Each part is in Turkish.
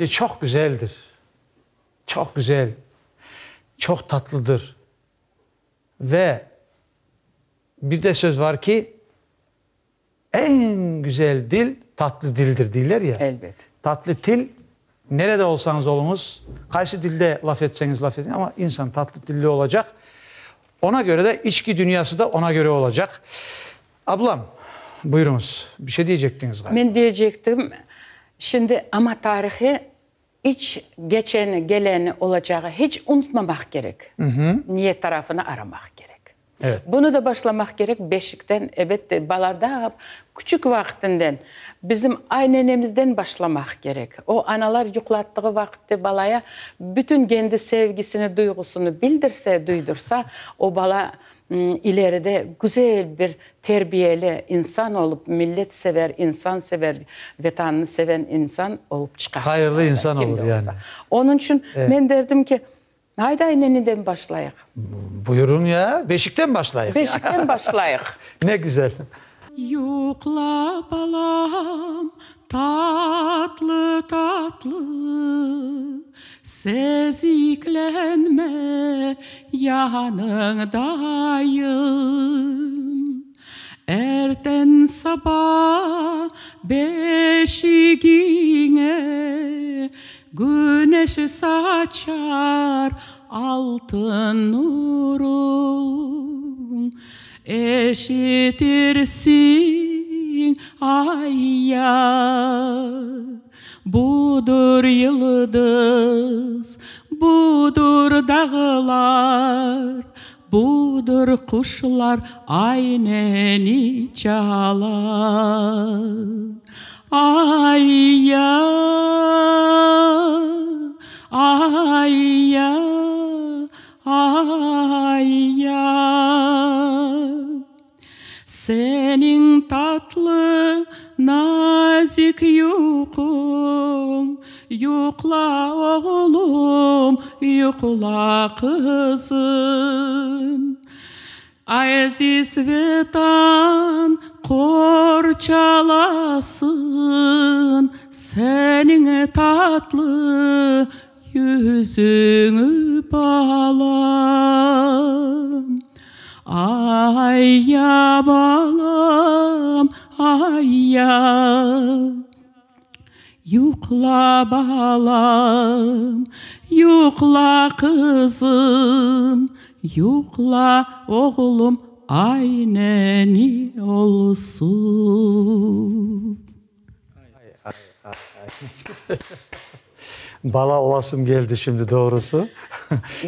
Çok güzeldir. Çok güzel. Çok tatlıdır. Ve bir de söz var ki en güzel dil tatlı dildir derler ya. Elbet. Tatlı dil nerede olsanız olunuz, kaysı dilde laf etseniz laf edin ama insan tatlı dilli olacak. Ona göre de içki dünyası da ona göre olacak. Ablam buyurunuz. Bir şey diyecektiniz galiba. Ben diyecektim. Şimdi ama tarihi hiç geçeni, geleni, olacağı hiç unutmamak gerek. Niyet tarafını aramak gerek. Evet. Bunu da başlamak gerek beşikten, evet de balada küçük vaktinden bizim ailemizden başlamak gerek. O analar yuklattığı vakitte balaya bütün kendi sevgisini, duygusunu bildirse, duydursa o bala ileride güzel bir terbiyeli insan olup millet sever, insan sever, vatanını seven insan olup çıkar. Hayırlı insan olur yani. Onun için ben derdim ki haydi neniden başlayalım. Buyurun ya. Beşikten başlayalım. Beşikten başlayalım. Ne güzel. Yukla balam tatlı tatlı, seziklenme yanındayım. Erten sabah beşiğine güneş saçar altın nurun. Eşitirsin ayya, budur yıldız, budur dağlar, budur kuşlar ayneni çalar. Ayya, ayya, ayya. Senin tatlı nazik yukun, yukla oğlum, yukla kızım. Aziz vatan kor çalasın, senin tatlı yüzünü balam. Ay ya balam, ay ya, yukla balam, yukla kızım, yukla oğlum, ayneni olsun. Bala olasım geldi şimdi doğrusu.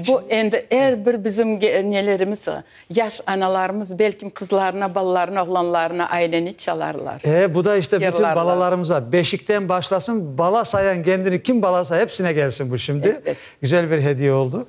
Bu her bir bizim nelerimiz, yaş analarımız belki kızlarına, balalarına, oğlanlarına aileni çalarlar. Bu da işte bütün Yarılarlar. balalarımıza beşikten başlasın. Bala sayan kendini kim bala say hepsine gelsin bu şimdi. Evet. Güzel bir hediye oldu.